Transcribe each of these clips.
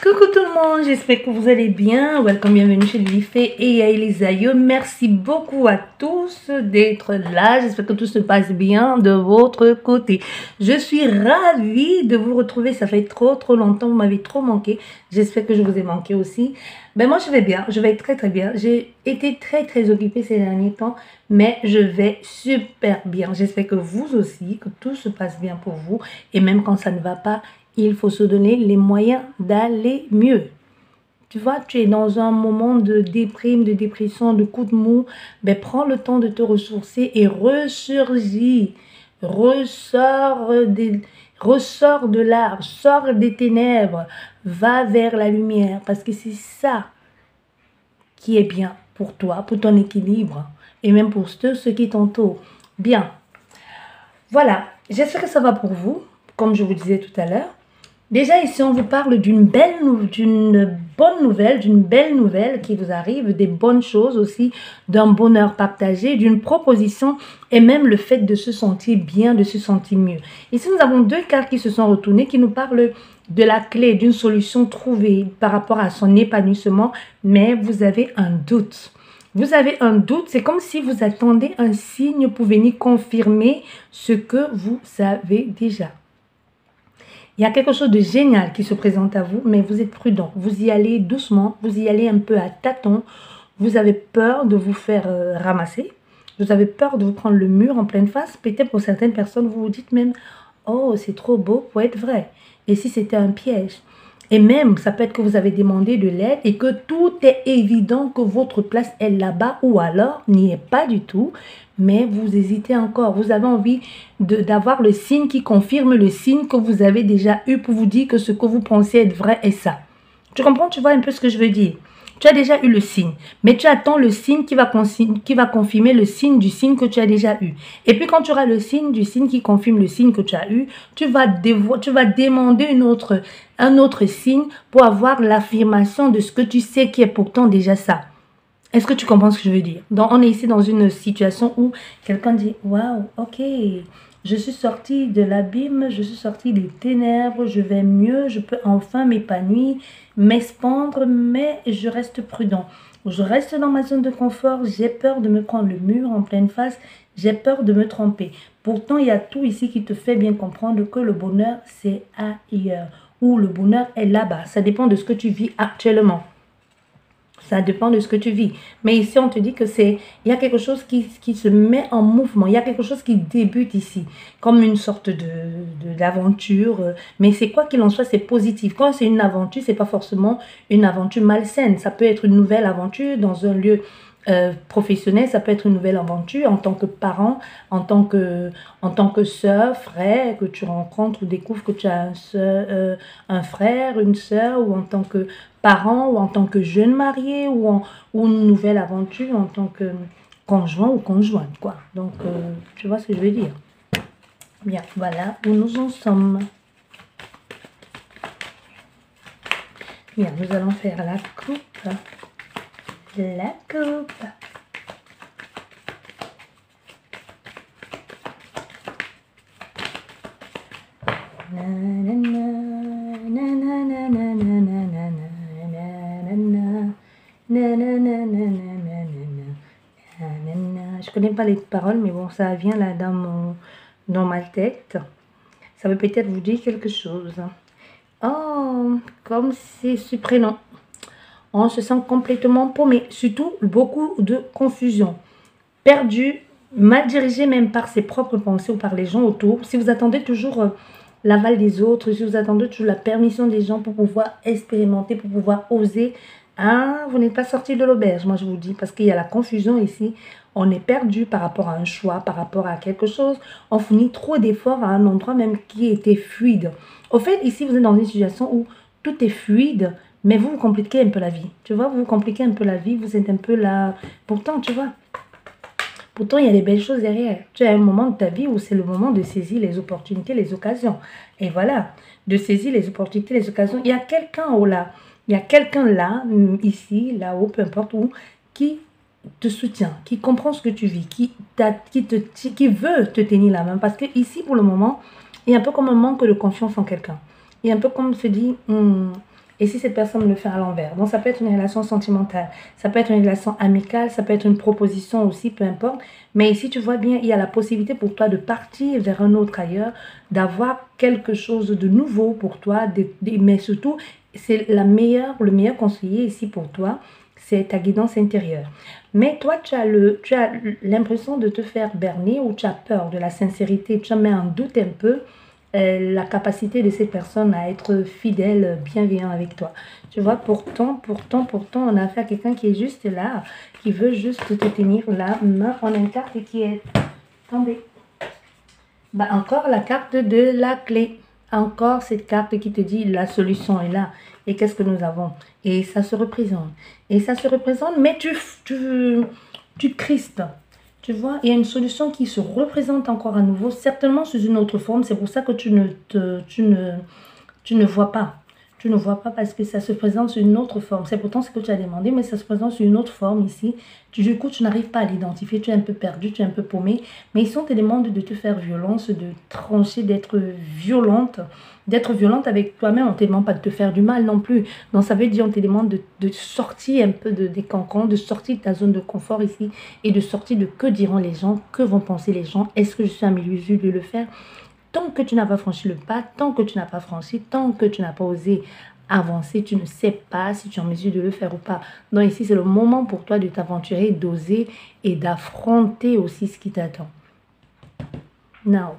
Coucou tout le monde, j'espère que vous allez bien. Welcome, bienvenue chez Lilifée et Elisayo. Merci beaucoup à tous d'être là. J'espère que tout se passe bien de votre côté. Je suis ravie de vous retrouver. Ça fait trop longtemps, vous m'avez trop manqué. J'espère que je vous ai manqué aussi. Ben moi je vais bien, je vais très bien. J'ai été très occupée ces derniers temps, mais je vais super bien. J'espère que vous aussi, que tout se passe bien pour vous. Et même quand ça ne va pas, il faut se donner les moyens d'aller mieux. Tu vois, tu es dans un moment de déprime, de dépression, de coup de mou. Ben, prends le temps de te ressourcer et ressurgis. Ressors de là, sors des ténèbres, va vers la lumière. Parce que c'est ça qui est bien pour toi, pour ton équilibre et même pour ceux qui t'entourent. Bien. Voilà, j'espère que ça va pour vous, comme je vous disais tout à l'heure. Déjà ici, on vous parle d'une bonne nouvelle qui vous arrive, des bonnes choses aussi, d'un bonheur partagé, d'une proposition et même le fait de se sentir bien, de se sentir mieux. Ici, nous avons deux cartes qui se sont retournées, qui nous parlent de la clé, d'une solution trouvée par rapport à son épanouissement, mais vous avez un doute. Vous avez un doute, c'est comme si vous attendez un signe pour venir confirmer ce que vous savez déjà. Il y a quelque chose de génial qui se présente à vous, mais vous êtes prudent. Vous y allez doucement, vous y allez un peu à tâtons. Vous avez peur de vous faire ramasser. Vous avez peur de vous prendre le mur en pleine face. Peut-être pour certaines personnes, vous vous dites même « Oh, c'est trop beau pour être vrai. » Et si c'était un piège? Et même, ça peut être que vous avez demandé de l'aide et que tout est évident que votre place est là-bas ou alors n'y est pas du tout, mais vous hésitez encore. Vous avez envie d'avoir le signe qui confirme le signe que vous avez déjà eu pour vous dire que ce que vous pensez être vrai est ça. Tu comprends? Tu vois un peu ce que je veux dire? Tu as déjà eu le signe, mais tu attends le signe qui va confirmer le signe du signe que tu as déjà eu. Et puis quand tu auras le signe du signe qui confirme le signe que tu as eu, tu vas demander un autre signe pour avoir l'affirmation de ce que tu sais qui est pourtant déjà ça. Est-ce que tu comprends ce que je veux dire? Donc, on est ici dans une situation où quelqu'un dit « Waouh, ok, je suis sortie de l'abîme, je suis sortie des ténèbres, je vais mieux, je peux enfin m'épanouir, m'expandre, mais je reste prudent. Je reste dans ma zone de confort, j'ai peur de me prendre le mur en pleine face, j'ai peur de me tromper. Pourtant, il y a tout ici qui te fait bien comprendre que le bonheur, c'est ailleurs, ou le bonheur est là-bas. Ça dépend de ce que tu vis actuellement. Ça dépend de ce que tu vis. Mais ici, on te dit que il y a quelque chose qui se met en mouvement. Il y a quelque chose qui débute ici, comme une sorte d'aventure. Mais c'est quoi qu'il en soit, c'est positif. Quand c'est une aventure, c'est pas forcément une aventure malsaine. Ça peut être une nouvelle aventure dans un lieu professionnel. Ça peut être une nouvelle aventure en tant que parent, en tant que sœur, frère, que tu rencontres ou découvres que tu as un frère, une sœur, ou en tant que parent, ou en tant que jeune marié, ou une nouvelle aventure en tant que conjoint ou conjointe, quoi. Donc, tu vois ce que je veux dire. Bien, voilà où nous en sommes. Bien, nous allons faire la coupe. La coupe. Je connais pas les paroles, mais bon, ça vient là dans ma tête. Ça veut peut-être vous dire quelque chose. Oh, comme c'est surprenant. On se sent complètement paumé, surtout beaucoup de confusion, perdu, mal dirigé même par ses propres pensées ou par les gens autour. Si vous attendez toujours l'aval des autres, si vous attendez toujours la permission des gens pour pouvoir expérimenter, pour pouvoir oser, hein, vous n'êtes pas sorti de l'auberge, moi je vous dis, parce qu'il y a la confusion ici. On est perdu par rapport à un choix, par rapport à quelque chose. On fournit trop d'efforts à un endroit même qui était fluide. Au fait, ici, vous êtes dans une situation où tout est fluide, mais vous compliquez un peu la vie. Tu vois, vous compliquez un peu la vie, vous êtes un peu là. Pourtant, tu vois, pourtant, il y a des belles choses derrière. Tu as un moment de ta vie où c'est le moment de saisir les opportunités, les occasions. Et voilà, de saisir les opportunités, les occasions. Il y a quelqu'un là. Il y a quelqu'un là, ici, là-haut, peu importe où, qui te soutient, qui comprend ce que tu vis, qui veut te tenir la main. Parce que ici, pour le moment, il y a un peu comme un manque de confiance en quelqu'un. Il y a un peu comme se dit... Et si cette personne le fait à l'envers? Donc, ça peut être une relation sentimentale, ça peut être une relation amicale, ça peut être une proposition aussi, peu importe. Mais ici, tu vois bien, il y a la possibilité pour toi de partir vers un autre ailleurs, d'avoir quelque chose de nouveau pour toi, mais surtout, c'est le meilleur conseiller ici pour toi, c'est ta guidance intérieure. Mais toi, tu as l'impression de te faire berner ou tu as peur de la sincérité, tu mets en doute un peu la capacité de ces personnes à être fidèles, bienveillants avec toi. Tu vois, pourtant, on a affaire à quelqu'un qui est juste là, qui veut juste te tenir la main en une carte et qui est tombée. Bah, encore la carte de la clé. Encore cette carte qui te dit la solution est là. Et qu'est-ce que nous avons? Et ça se représente. Et ça se représente, mais tu crispes. Tu vois, il y a une solution qui se représente encore à nouveau, certainement sous une autre forme. C'est pour ça que tu ne vois pas. Tu ne vois pas parce que ça se présente sous une autre forme. C'est pourtant ce que tu as demandé, mais ça se présente sous une autre forme ici. Du coup, tu n'arrives pas à l'identifier. Tu es un peu perdu, tu es un peu paumé. Mais ils te demandent de te faire violence, de trancher, d'être violente. D'être violente avec toi-même. On ne te demande pas de te faire du mal non plus. Donc, ça veut dire on te demande de sortir un peu des cancans, de sortir de ta zone de confort ici et de sortir de que diront les gens, que vont penser les gens. Est-ce que je suis en mesure de le faire? Tant que tu n'as pas franchi le pas, tant que tu n'as pas franchi, tant que tu n'as pas osé avancer, tu ne sais pas si tu es en mesure de le faire ou pas. Donc ici, c'est le moment pour toi de t'aventurer, d'oser et d'affronter aussi ce qui t'attend. Now,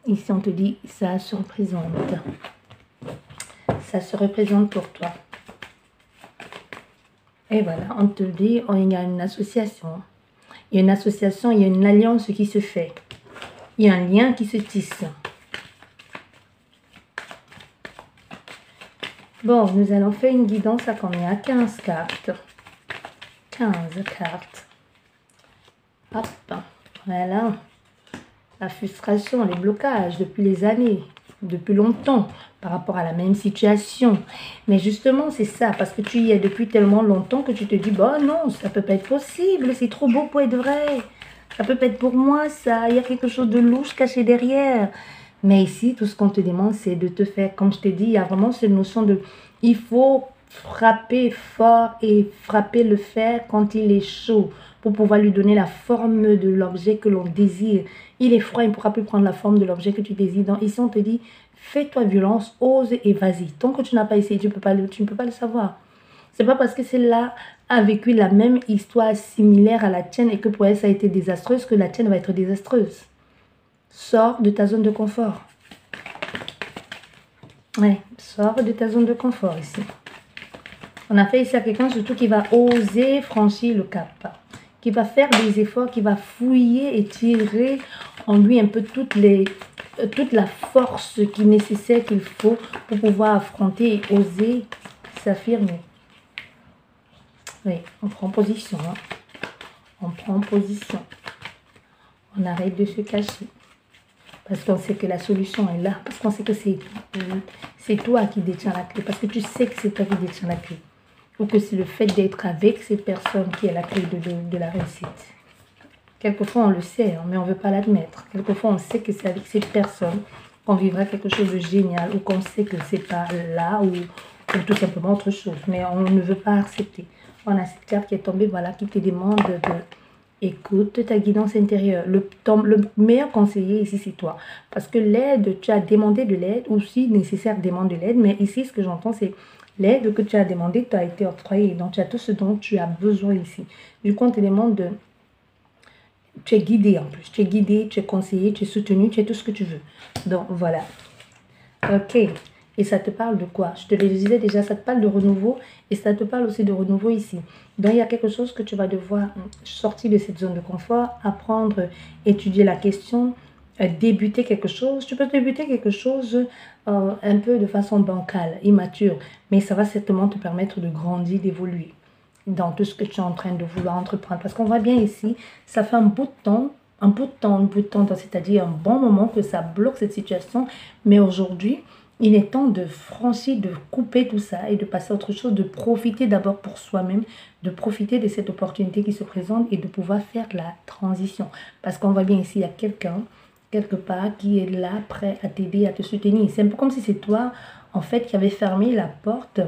ici, on te dit, ça se représente. Ça se représente pour toi. Et voilà, on te dit, il y a une association. Il y a une association, il y a une alliance qui se fait. Il y a un lien qui se tisse. Bon, nous allons faire une guidance à combien? À 15 cartes. 15 cartes. Hop, voilà. La frustration, les blocages depuis les années, depuis longtemps, par rapport à la même situation. Mais justement, c'est ça, parce que tu y es depuis tellement longtemps que tu te dis, bon non, ça peut pas être possible, c'est trop beau pour être vrai. Ça peut pas être pour moi, ça. Il y a quelque chose de louche caché derrière. Mais ici, tout ce qu'on te demande, c'est de te faire, comme je t'ai dit, il y a vraiment cette notion de, il faut frapper fort et frapper le fer quand il est chaud pour pouvoir lui donner la forme de l'objet que l'on désire. Il est froid, il ne pourra plus prendre la forme de l'objet que tu désires. Donc ici, on te dit, fais-toi violence, ose et vas-y. Tant que tu n'as pas essayé, tu ne peux pas le savoir. C'est pas parce que celle-là a vécu la même histoire similaire à la tienne et que pour elle, ça a été désastreuse que la tienne va être désastreuse. Sors de ta zone de confort. Ouais, sors de ta zone de confort ici. On a fait ici à quelqu'un surtout qui va oser franchir le cap. Qui va faire des efforts, qui va fouiller et tirer en lui un peu toute la force qui est nécessaire qu'il faut pour pouvoir affronter et oser s'affirmer. Oui, on prend position. Hein. On prend position. On arrête de se cacher. Parce qu'on sait que la solution est là. Parce qu'on sait que c'est toi qui détiens la clé. Parce que tu sais que c'est toi qui détiens la clé. Ou que c'est le fait d'être avec cette personne qui est la clé de la réussite. Quelquefois, on le sait, hein, mais on ne veut pas l'admettre. Quelquefois, on sait que c'est avec cette personne qu'on vivra quelque chose de génial. Ou qu'on sait que c'est pas là ou tout simplement autre chose. Mais on ne veut pas accepter. On a cette carte qui est tombée, voilà, qui te demande de... Écoute ta guidance intérieure. Le meilleur conseiller ici, c'est toi. Parce que l'aide, tu as demandé de l'aide, ou si nécessaire, demande de l'aide. Mais ici, ce que j'entends, c'est l'aide que tu as demandé, tu as été octroyée. Donc, tu as tout ce dont tu as besoin ici. Du coup, on te demande de... Tu es guidé en plus. Tu es guidé, tu es conseillé, tu es soutenu, tu es tout ce que tu veux. Donc, voilà. Ok. Et ça te parle de quoi? Je te le disais déjà, ça te parle de renouveau et ça te parle aussi de renouveau ici. Donc, il y a quelque chose que tu vas devoir sortir de cette zone de confort, apprendre, étudier la question, débuter quelque chose. Tu peux débuter quelque chose un peu de façon bancale, immature, mais ça va certainement te permettre de grandir, d'évoluer dans tout ce que tu es en train de vouloir entreprendre. Parce qu'on voit bien ici, ça fait un bout de temps, c'est-à-dire un bon moment que ça bloque cette situation, mais aujourd'hui, il est temps de franchir, de couper tout ça et de passer à autre chose, de profiter d'abord pour soi-même, de profiter de cette opportunité qui se présente et de pouvoir faire la transition. Parce qu'on voit bien ici, il y a quelqu'un, quelque part, qui est là, prêt à t'aider, à te soutenir. C'est un peu comme si c'est toi, en fait, qui avait fermé la porte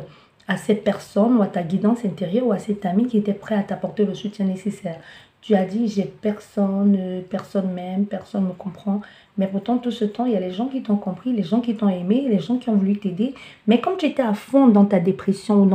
à cette personne ou à ta guidance intérieure ou à cet ami qui était prêt à t'apporter le soutien nécessaire. Tu as dit, j'ai personne, personne m'aime, personne me comprend. Mais pourtant, tout ce temps, il y a les gens qui t'ont compris, les gens qui t'ont aimé, les gens qui ont voulu t'aider. Mais comme tu étais à fond dans ta dépression ou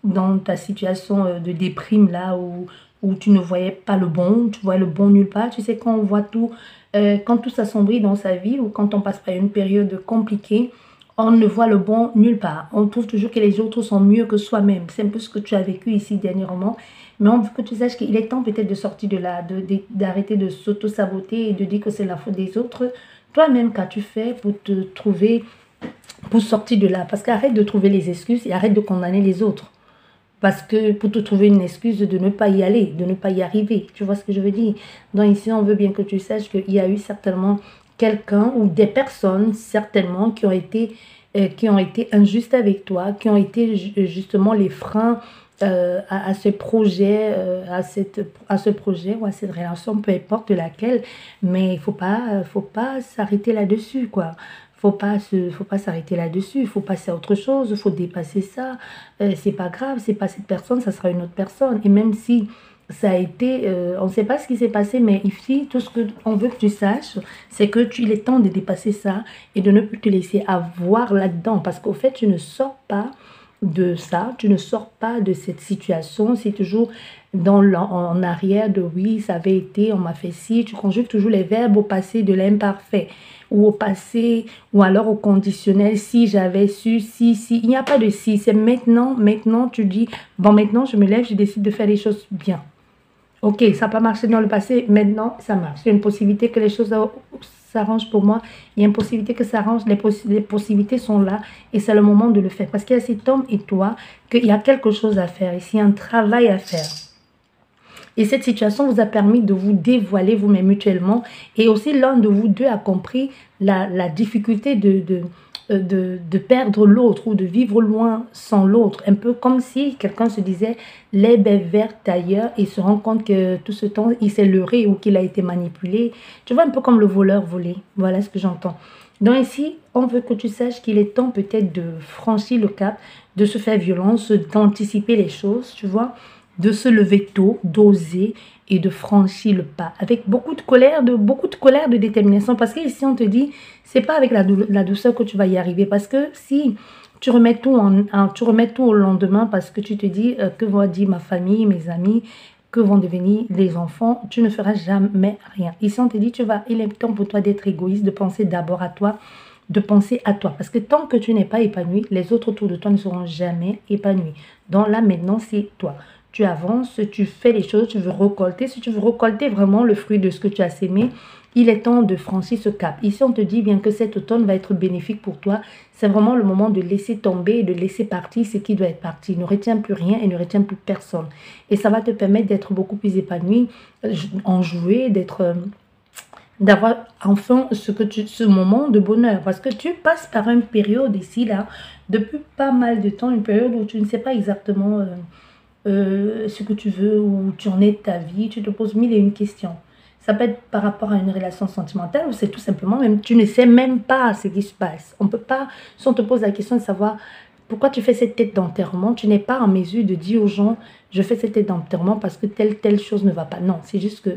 dans ta situation de déprime là où tu ne voyais pas le bon, tu voyais le bon nulle part. Tu sais, quand on voit tout, quand tout s'assombrit dans sa vie ou quand on passe par une période compliquée, on ne voit le bon nulle part. On trouve toujours que les autres sont mieux que soi-même. C'est un peu ce que tu as vécu ici dernièrement. Mais on veut que tu saches qu'il est temps peut-être de sortir de là, d'arrêter de s'auto-saboter et de dire que c'est la faute des autres. Toi-même, qu'as-tu fait pour te trouver, pour sortir de là? Parce qu'arrête de trouver les excuses et arrête de condamner les autres. Parce que pour te trouver une excuse de ne pas y aller, de ne pas y arriver. Tu vois ce que je veux dire? Donc ici, on veut bien que tu saches qu'il y a eu certainement quelqu'un ou des personnes, certainement, qui ont été injustes avec toi, qui ont été justement les freins à ce projet, à ce projet ou à cette relation, peu importe laquelle. Mais il faut pas s'arrêter là-dessus, quoi. Faut pas s'arrêter là-dessus, il faut passer à autre chose, il faut dépasser ça. C'est pas grave, c'est pas cette personne, ça sera une autre personne. Et même si ça a été, on ne sait pas ce qui s'est passé, mais ici, tout ce qu'on veut que tu saches, c'est que il est temps de dépasser ça et de ne plus te laisser avoir là-dedans. Parce qu'au fait, tu ne sors pas de ça, tu ne sors pas de cette situation, c'est toujours en arrière de oui, ça avait été, on m'a fait ci, tu conjugues toujours les verbes au passé de l'imparfait ou au passé ou alors au conditionnel, si j'avais su, si, il n'y a pas de si, c'est maintenant, maintenant tu dis, bon maintenant je me lève, je décide de faire les choses bien. Ok, ça n'a pas marché dans le passé, maintenant ça marche. Il y a une possibilité que les choses s'arrangent pour moi, il y a une possibilité que ça arrange, les possibilités sont là et c'est le moment de le faire. Parce qu'il y a cet homme et toi, qu'il y a quelque chose à faire, ici un travail à faire. Et cette situation vous a permis de vous dévoiler vous-même mutuellement. Et aussi, l'un de vous deux a compris la difficulté de perdre l'autre ou de vivre loin sans l'autre. Un peu comme si quelqu'un se disait l'herbe est verte ailleurs et se rend compte que tout ce temps, il s'est leurré ou qu'il a été manipulé. Tu vois, un peu comme le voleur volé. Voilà ce que j'entends. Donc ici, on veut que tu saches qu'il est temps peut-être de franchir le cap, de se faire violence, d'anticiper les choses, tu vois, de se lever tôt, d'oser et de franchir le pas avec beaucoup de colère, de détermination. Parce que ici, on te dit, c'est pas avec la douceur que tu vas y arriver. Parce que si tu remets tu remets tout au lendemain parce que tu te dis que va dire ma famille, mes amis, que vont devenir les enfants, tu ne feras jamais rien. Ici, on te dit, il est temps pour toi d'être égoïste, de penser d'abord à toi, de penser à toi. Parce que tant que tu n'es pas épanoui, les autres autour de toi ne seront jamais épanouis. Donc là, maintenant, c'est toi. Tu avances, tu fais les choses, tu veux récolter. Si tu veux récolter vraiment le fruit de ce que tu as sémé, il est temps de franchir ce cap. Ici, on te dit bien que cet automne va être bénéfique pour toi. C'est vraiment le moment de laisser tomber et de laisser partir ce qui doit être parti. Ne retiens plus rien et ne retiens plus personne. Et ça va te permettre d'être beaucoup plus épanoui, enjoué, d'avoir enfin ce moment de bonheur. Parce que tu passes par une période ici, là, depuis pas mal de temps, une période où tu ne sais pas exactement ce que tu veux, où tu en es de ta vie, tu te poses mille et une questions. Ça peut être par rapport à une relation sentimentale ou c'est tout simplement, même tu ne sais même pas ce qui se passe. On peut pas, si on te pose la question de savoir pourquoi tu fais cette tête d'enterrement, tu n'es pas en mesure de dire aux gens, je fais cette tête d'enterrement parce que telle chose ne va pas. Non, c'est juste que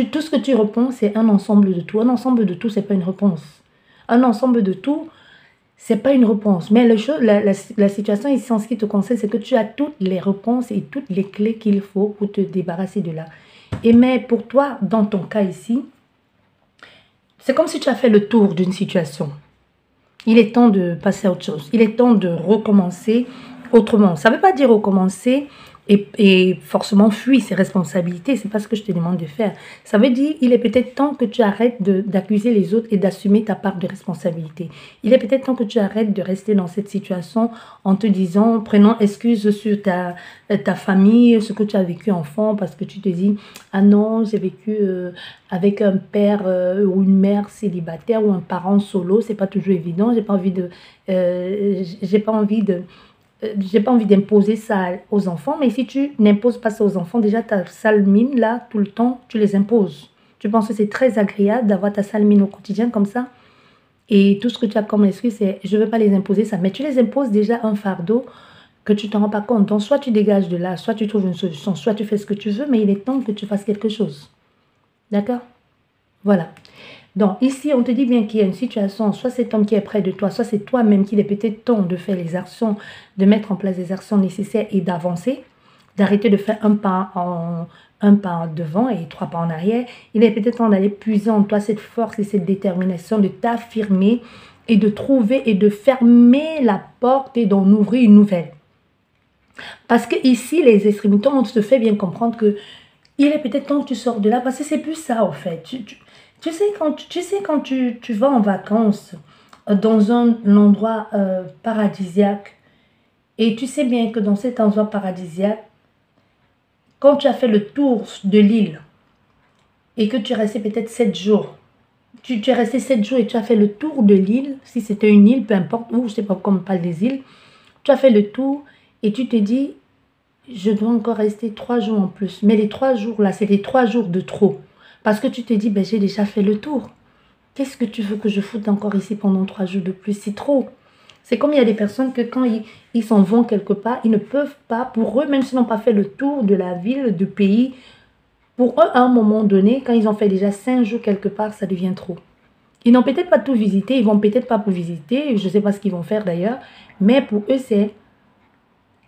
tout ce que tu réponds, c'est un ensemble de tout. Un ensemble de tout, c'est pas une réponse. Un ensemble de tout, c'est pas une réponse. Mais la situation ici, en ce qui te concerne, c'est que tu as toutes les réponses et toutes les clés qu'il faut pour te débarrasser de là. Et mais pour toi, dans ton cas ici, c'est comme si tu as fait le tour d'une situation. Il est temps de passer à autre chose. Il est temps de recommencer autrement. Ça ne veut pas dire recommencer et forcément fuir ses responsabilités. C'est pas ce que je te demande de faire. Ça veut dire il est peut-être temps que tu arrêtes d'accuser les autres et d'assumer ta part de responsabilité. Il est peut-être temps que tu arrêtes de rester dans cette situation en te disant, prenant excuse sur ta famille, ce que tu as vécu enfant, parce que tu te dis, ah non, j'ai vécu avec un père ou une mère célibataire ou un parent solo, c'est pas toujours évident. J'ai pas envie d'imposer ça aux enfants, mais si tu n'imposes pas ça aux enfants, déjà ta sale mine, là, tout le temps, tu les imposes. Tu penses que c'est très agréable d'avoir ta sale mine au quotidien comme ça? Et tout ce que tu as comme esprit, c'est je ne veux pas les imposer ça. Mais tu les imposes déjà un fardeau que tu ne t'en rends pas compte. Donc, soit tu dégages de là, soit tu trouves une solution, soit tu fais ce que tu veux, mais il est temps que tu fasses quelque chose. D'accord? Voilà. Donc, ici, on te dit bien qu'il y a une situation, soit cet homme qui est près de toi, soit c'est toi-même qu'il est peut-être temps de faire les actions, de mettre en place les actions nécessaires et d'avancer, d'arrêter de faire un pas devant et 3 pas en arrière. Il est peut-être temps d'aller puiser en toi cette force et cette détermination de t'affirmer et de trouver et de fermer la porte et d'en ouvrir une nouvelle. Parce que ici, les extrémités, on se fait bien comprendre que il est peut-être temps que tu sors de là, parce que c'est plus ça, en fait. Tu sais, quand tu vas en vacances dans un endroit paradisiaque, et tu sais bien que dans cet endroit paradisiaque, quand tu as fait le tour de l'île, et que tu es resté peut-être 7 jours, tu es resté 7 jours et tu as fait le tour de l'île, si c'était une île, peu importe, ou je ne sais pas comment on parle des îles, tu as fait le tour et tu te dis, je dois encore rester 3 jours en plus. Mais les 3 jours là, c'est les 3 jours de trop. Parce que tu te dis, ben, j'ai déjà fait le tour. Qu'est-ce que tu veux que je foute encore ici pendant 3 jours de plus? C'est trop. C'est comme il y a des personnes que quand ils s'en vont quelque part, ils ne peuvent pas, pour eux, même s'ils n'ont pas fait le tour de la ville, du pays, pour eux, à un moment donné, quand ils ont fait déjà 5 jours quelque part, ça devient trop. Ils n'ont peut-être pas tout visité, ils vont peut-être pas pour visiter, je ne sais pas ce qu'ils vont faire d'ailleurs, mais pour eux, c'est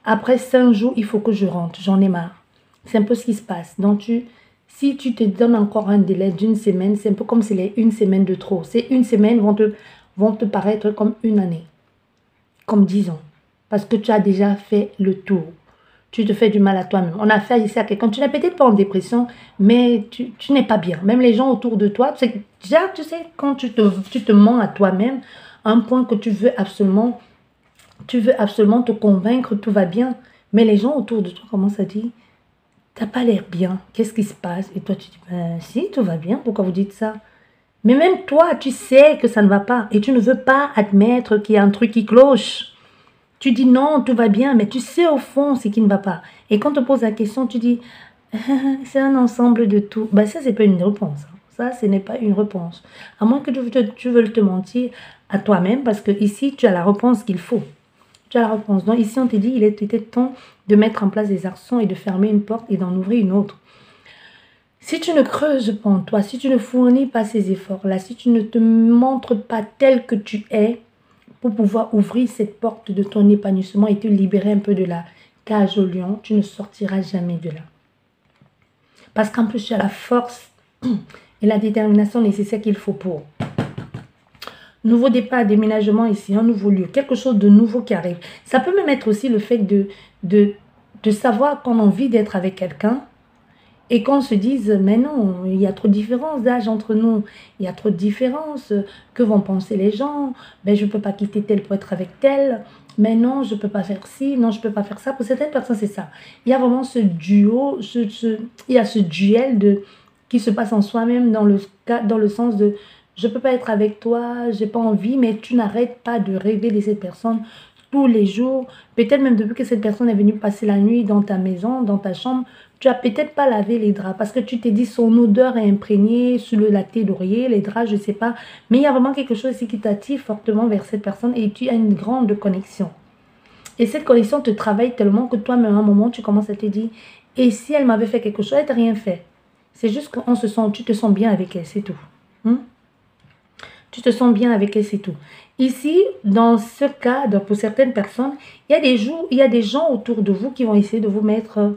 après 5 jours, il faut que je rentre, j'en ai marre. C'est un peu ce qui se passe. Donc, si tu te donnes encore un délai d'une semaine, c'est un peu comme si c'est une semaine de trop. Ces une semaine vont te paraître comme une année, comme 10 ans, parce que tu as déjà fait le tour. Tu te fais du mal à toi-même. On a affaire ici à quelqu'un, tu n'es peut-être pas en dépression, mais tu n'es pas bien. Même les gens autour de toi, déjà, tu sais, quand tu te mens à toi-même, à un point que tu veux absolument te convaincre, tout va bien. Mais les gens autour de toi commencent à dire, t'as pas l'air bien, qu'est-ce qui se passe? Et toi, tu dis, ben si, tout va bien, pourquoi vous dites ça? Mais même toi, tu sais que ça ne va pas et tu ne veux pas admettre qu'il y a un truc qui cloche. Tu dis non, tout va bien, mais tu sais au fond ce qui ne va pas. Et quand on te pose la question, tu dis, c'est un ensemble de tout. Ben ça, c'est pas une réponse. Ça, ce n'est pas une réponse. À moins que tu veuilles te mentir à toi-même, parce que ici, tu as la réponse qu'il faut. Tu as la réponse. Donc ici, on te dit, il est peut-être temps de mettre en place des actions et de fermer une porte et d'en ouvrir une autre. Si tu ne creuses pas en toi, si tu ne fournis pas ces efforts-là, si tu ne te montres pas tel que tu es pour pouvoir ouvrir cette porte de ton épanouissement et te libérer un peu de la cage au lion, tu ne sortiras jamais de là. Parce qu'en plus, tu as la force et la détermination nécessaire qu'il faut pour. Nouveau départ, déménagement ici, un nouveau lieu, quelque chose de nouveau qui arrive. Ça peut même être aussi le fait de savoir qu'on a envie d'être avec quelqu'un et qu'on se dise, mais non, il y a trop de différences d'âge entre nous, il y a trop de différences, que vont penser les gens, ben, je ne peux pas quitter tel pour être avec tel, mais non, je ne peux pas faire ci, non, je ne peux pas faire ça. Pour certaines personnes, c'est ça. Il y a vraiment ce duo, il y a ce duel qui se passe en soi-même dans le sens de je ne peux pas être avec toi, j'ai pas envie, mais tu n'arrêtes pas de rêver de cette personne tous les jours. Peut-être même depuis que cette personne est venue passer la nuit dans ta maison, dans ta chambre, tu n'as peut-être pas lavé les draps parce que tu t'es dit son odeur est imprégnée sur le latte d'oreiller, les draps, je ne sais pas. Mais il y a vraiment quelque chose ici qui t'attire fortement vers cette personne et tu as une grande connexion. Et cette connexion te travaille tellement que toi-même, à un moment, tu commences à te dire, et si elle m'avait fait quelque chose, elle t'a rien fait. C'est juste qu'on se sent, tu te sens bien avec elle, c'est tout. Tu te sens bien avec elle, c'est tout. Ici, dans ce cadre, pour certaines personnes, il y a des gens autour de vous qui vont essayer de vous mettre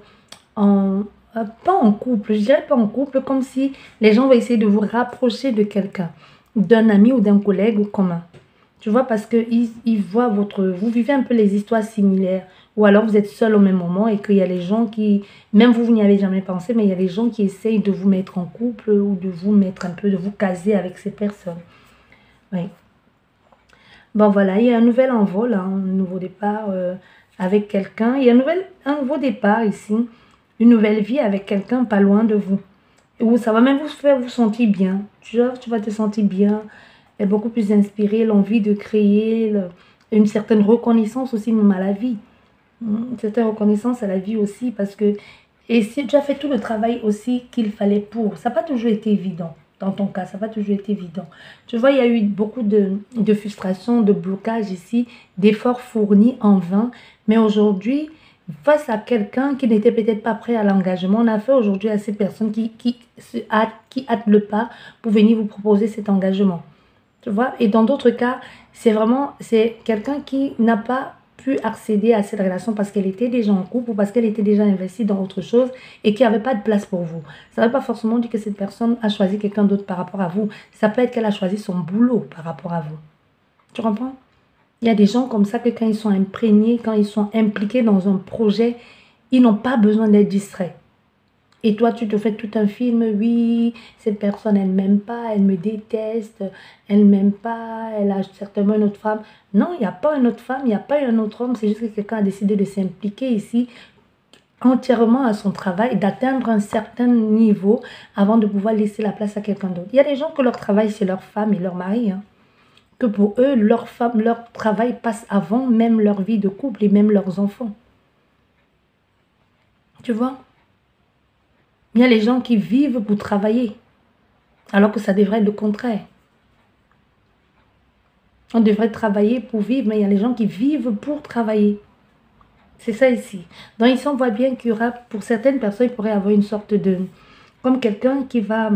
pas en couple, je dirais pas en couple, comme si les gens vont essayer de vous rapprocher de quelqu'un, d'un ami ou d'un collègue ou commun. Tu vois, parce qu'ils voient vous vivez un peu les histoires similaires, ou alors vous êtes seul au même moment et qu'il y a les gens qui, même vous n'y avez jamais pensé, mais il y a les gens qui essayent de vous mettre en couple ou de vous mettre un peu, de vous caser avec ces personnes. Oui. Bon, voilà, il y a un nouvel envol, un nouveau départ avec quelqu'un. Il y a un nouveau départ ici, une nouvelle vie avec quelqu'un pas loin de vous. Où ça va même vous faire vous sentir bien. Tu vas te sentir bien, et beaucoup plus inspiré, l'envie de créer, une certaine reconnaissance aussi même à la vie. Une certaine reconnaissance à la vie aussi parce que, et si tu as fait tout le travail aussi qu'il fallait pour, ça n'a pas toujours été évident. dans ton cas, ça va toujours être évident. Tu vois, il y a eu beaucoup de frustration, de blocage ici, d'efforts fournis en vain. Mais aujourd'hui, face à quelqu'un qui n'était peut-être pas prêt à l'engagement, on a fait aujourd'hui à ces personnes qui hâtent le pas pour venir vous proposer cet engagement. Tu vois, et dans d'autres cas, c'est quelqu'un qui n'a pas pu accéder à cette relation parce qu'elle était déjà en couple ou parce qu'elle était déjà investie dans autre chose et qu'il n'y avait pas de place pour vous. Ça ne veut pas forcément dire que cette personne a choisi quelqu'un d'autre par rapport à vous. Ça peut être qu'elle a choisi son boulot par rapport à vous. Tu comprends? Il y a des gens comme ça que quand ils sont imprégnés, quand ils sont impliqués dans un projet, ils n'ont pas besoin d'être distraits. Et toi, tu te fais tout un film, oui, cette personne, elle ne m'aime pas, elle me déteste, elle ne m'aime pas, elle a certainement une autre femme. Non, il n'y a pas une autre femme, il n'y a pas un autre homme, c'est juste que quelqu'un a décidé de s'impliquer ici entièrement à son travail, d'atteindre un certain niveau avant de pouvoir laisser la place à quelqu'un d'autre. Il y a des gens que leur travail, c'est leur femme et leur mari, hein. Que pour eux, leur femme, leur travail passe avant même leur vie de couple et même leurs enfants. Tu vois? Il y a les gens qui vivent pour travailler, alors que ça devrait être le contraire. On devrait travailler pour vivre, mais il y a les gens qui vivent pour travailler. C'est ça ici. Donc ici, on voit bien qu'il y aura, pour certaines personnes, il pourrait y avoir une sorte de... Comme quelqu'un qui va...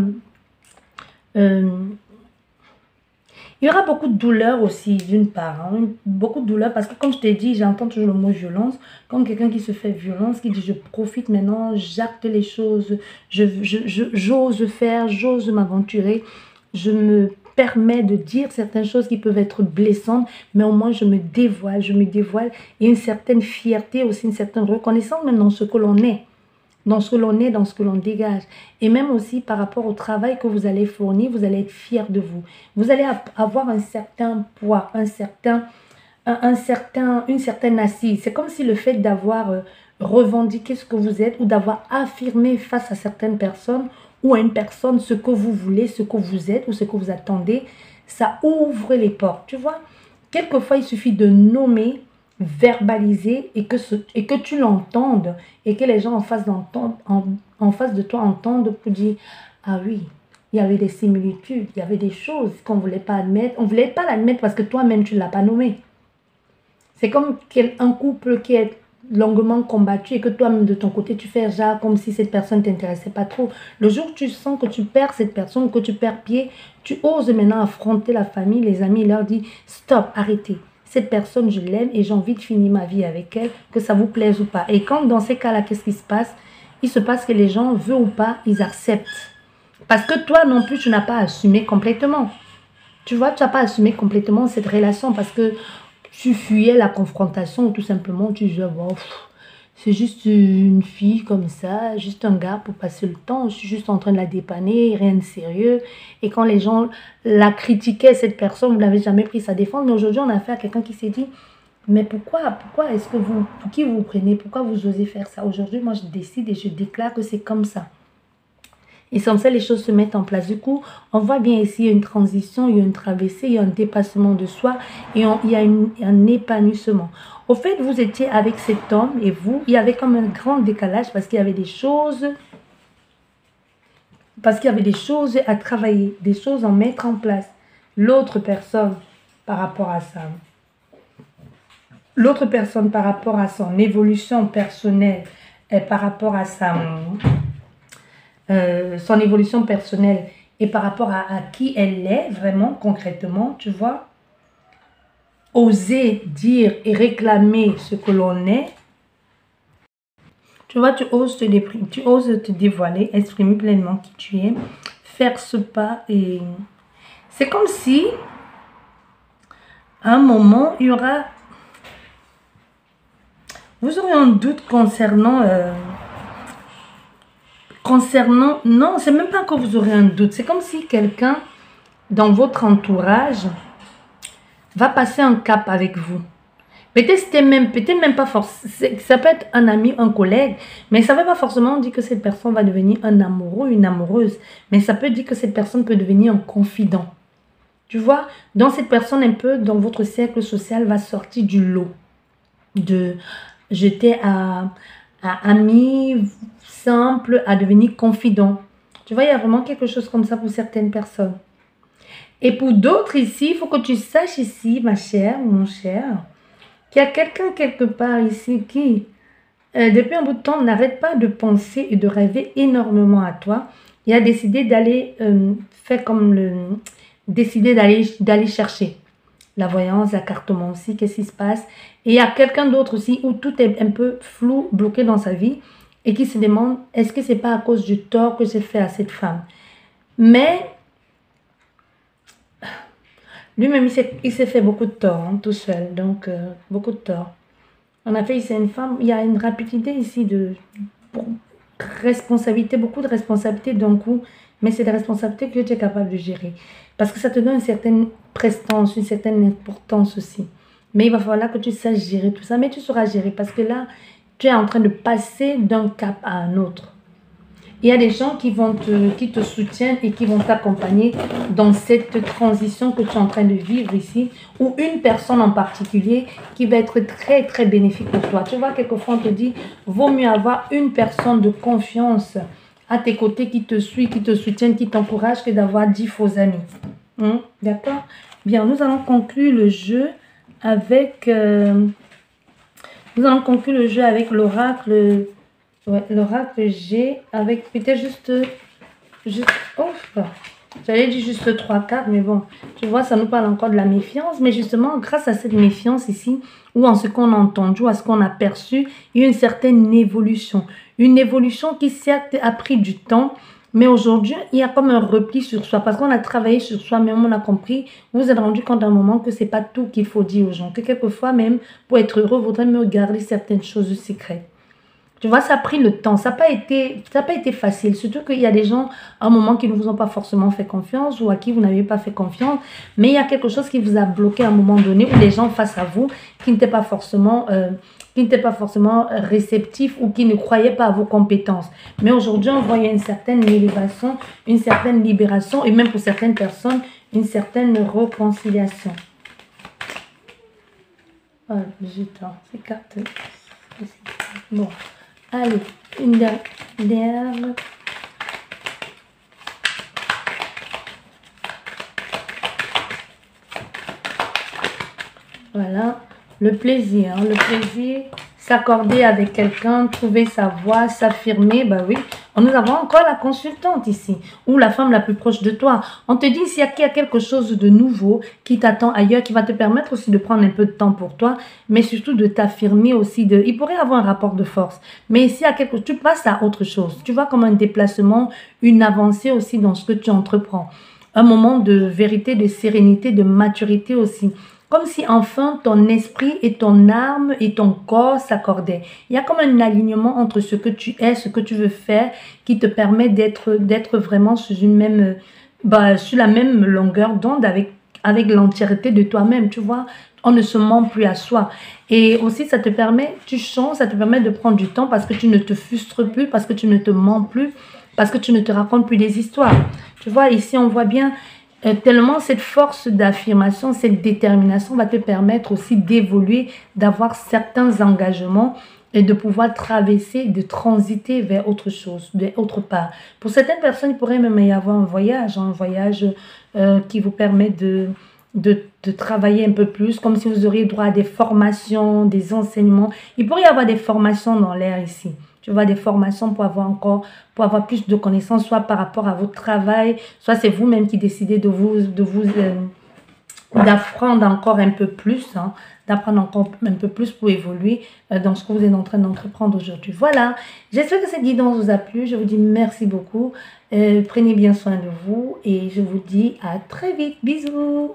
il y aura beaucoup de douleur aussi, d'une part. Hein, beaucoup de douleur, parce que comme je t'ai dit, j'entends toujours le mot violence. Comme quelqu'un qui se fait violence, qui dit je profite maintenant, j'acte les choses, j'ose faire, j'ose m'aventurer, je me permets de dire certaines choses qui peuvent être blessantes, mais au moins je me dévoile. Il y a une certaine fierté aussi, une certaine reconnaissance même dans ce que l'on est. Dans ce que l'on est, dans ce que l'on dégage. Et même aussi par rapport au travail que vous allez fournir, vous allez être fier de vous. Vous allez avoir un certain poids, une certaine assise. C'est comme si le fait d'avoir revendiqué ce que vous êtes ou d'avoir affirmé face à certaines personnes ou à une personne ce que vous voulez, ce que vous êtes ou ce que vous attendez, ça ouvre les portes. Tu vois, quelquefois, il suffit de nommer, verbaliser et que tu l'entendes et que les gens en face de toi entendent pour dire ah oui, il y avait des similitudes, il y avait des choses qu'on ne voulait pas admettre. On ne voulait pas l'admettre parce que toi-même tu ne l'as pas nommé. C'est comme un couple qui est longuement combattu et que toi-même de ton côté tu fais genre comme si cette personne ne t'intéressait pas trop. Le jour où tu sens que tu perds cette personne ou que tu perds pied, tu oses maintenant affronter la famille, les amis, et leur dire stop, arrêtez. Cette personne, je l'aime et j'ai envie de finir ma vie avec elle, que ça vous plaise ou pas. Et quand dans ces cas-là, qu'est-ce qui se passe? Il se passe que les gens, veulent ou pas, ils acceptent. Parce que toi non plus, tu n'as pas assumé complètement. Tu vois, tu n'as pas assumé complètement cette relation parce que tu fuyais la confrontation ou tout simplement tu disais, bon, c'est juste une fille comme ça, juste un gars pour passer le temps, je suis juste en train de la dépanner, rien de sérieux. Et quand les gens la critiquaient, cette personne, vous n'avez jamais pris sa défense. Mais aujourd'hui, on a affaire à quelqu'un qui s'est dit, mais pourquoi est-ce que pour qui vous prenez, pourquoi vous osez faire ça? Aujourd'hui, moi, je décide et je déclare que c'est comme ça. Et comme ça, les choses se mettent en place. Du coup, on voit bien ici, il y a une transition, il y a une traversée, il y a un dépassement de soi et il y a un épanouissement. Au fait, vous étiez avec cet homme et vous, il y avait comme un grand décalage parce qu'il y avait des choses, à travailler, des choses à mettre en place. L'autre personne par rapport à ça. L'autre personne par rapport à son évolution personnelle et par rapport à son évolution personnelle et par rapport à qui elle est vraiment concrètement, tu vois, oser dire et réclamer ce que l'on est, tu vois, tu oses te dévoiler, exprimer pleinement qui tu es, faire ce pas et c'est comme si à un moment il y aura, vous aurez un doute concernant non, c'est même pas que vous aurez un doute. C'est comme si quelqu'un dans votre entourage va passer un cap avec vous. Peut-être même pas forcément. Ça peut être un ami, un collègue, mais ça ne veut pas forcément dire que cette personne va devenir un amoureux, une amoureuse. Mais ça peut dire que cette personne peut devenir un confident. Tu vois, dans cette personne, un peu dans votre cercle social, va sortir du lot. J'étais à ami simple à devenir confident Tu vois, il y a vraiment quelque chose comme ça pour certaines personnes. Et pour d'autres ici, il faut que tu saches ici, ma chère ou mon cher, qu'il y a quelqu'un quelque part ici qui, depuis un bout de temps, n'arrête pas de penser et de rêver énormément à toi. Il a décidé d'aller faire comme décider d'aller chercher la voyance, la cartomancie, qu'est-ce qui se passe. Et il y a quelqu'un d'autre aussi où tout est un peu flou, bloqué dans sa vie et qui se demande, est-ce que c'est pas à cause du tort que j'ai fait à cette femme? Mais lui-même, il s'est fait beaucoup de tort, hein, tout seul, donc beaucoup de tort. En effet, c'est une femme, il y a une rapidité ici pour responsabilité, beaucoup de responsabilités d'un coup, mais c'est des responsabilités que tu es capable de gérer. Parce que ça te donne une certaine prestance, une certaine importance aussi. Mais il va falloir que tu saches gérer tout ça, mais tu sauras gérer parce que là, tu es en train de passer d'un cap à un autre. Il y a des gens qui te soutiennent et qui vont t'accompagner dans cette transition que tu es en train de vivre ici, ou une personne en particulier qui va être très, très bénéfique pour toi. Tu vois, quelquefois, on te dit, vaut mieux avoir une personne de confiance à tes côtés qui te suit, qui te soutienne, qui t'encourage, que d'avoir 10 faux amis. D'accord? Bien, nous allons conclure le jeu avec... l'oracle... Ouais, l'oracle G avec peut-être juste ouf, j'allais dire juste 3 cartes, mais bon, tu vois, ça nous parle encore de la méfiance, mais justement, grâce à cette méfiance ici, ou en ce qu'on a entendu, ou à ce qu'on a perçu, il y a une certaine évolution. Une évolution qui certes a pris du temps, mais aujourd'hui, il y a comme un repli sur soi, parce qu'on a travaillé sur soi, même on a compris, vous vous êtes rendu compte à un moment que c'est pas tout qu'il faut dire aux gens, que quelquefois même, pour être heureux, il vaudrait mieux garder certaines choses secrètes. Tu vois, ça a pris le temps. Ça n'a pas été facile. Surtout qu'il y a des gens, à un moment, qui ne vous ont pas forcément fait confiance ou à qui vous n'avez pas fait confiance. Mais il y a quelque chose qui vous a bloqué à un moment donné ou les gens face à vous qui n'étaient pas forcément, réceptifs ou qui ne croyaient pas à vos compétences. Mais aujourd'hui, on voit une certaine élévation, une certaine libération et même pour certaines personnes, une certaine réconciliation. Oh, zut, ces cartes. Bon. Allez, une dernière. Voilà, le plaisir. Le plaisir, s'accorder avec quelqu'un, trouver sa voie, s'affirmer, bah oui. Nous avons encore la consultante ici, ou la femme la plus proche de toi. On te dit qu'il y a quelque chose de nouveau qui t'attend ailleurs, qui va te permettre aussi de prendre un peu de temps pour toi, mais surtout de t'affirmer aussi. Il pourrait avoir un rapport de force, mais s'il y a quelque chose, tu passes à autre chose. Tu vois comme un déplacement, une avancée aussi dans ce que tu entreprends. Un moment de vérité, de sérénité, de maturité aussi. Comme si enfin ton esprit et ton âme et ton corps s'accordaient. Il y a comme un alignement entre ce que tu es, ce que tu veux faire, qui te permet d'être vraiment sur sur la même longueur d'onde avec l'entièreté de toi-même, tu vois. On ne se ment plus à soi. Et aussi, ça te permet, tu changes, ça te permet de prendre du temps parce que tu ne te frustres plus, parce que tu ne te mens plus, parce que tu ne te racontes plus des histoires. Tu vois, ici, on voit bien... tellement cette force d'affirmation, cette détermination va te permettre aussi d'évoluer, d'avoir certains engagements et de pouvoir traverser, de transiter vers autre chose, vers autre part. Pour certaines personnes, il pourrait même y avoir un voyage qui vous permet de travailler un peu plus, comme si vous auriez droit à des formations, des enseignements. Il pourrait y avoir des formations dans l'air ici. Tu vois, des formations pour avoir plus de connaissances, soit par rapport à votre travail, soit c'est vous-même qui décidez d'apprendre encore un peu plus, d'apprendre encore un peu plus pour évoluer dans ce que vous êtes en train d'entreprendre aujourd'hui. Voilà, j'espère que cette guidance vous a plu. Je vous dis merci beaucoup. Prenez bien soin de vous et je vous dis à très vite. Bisous.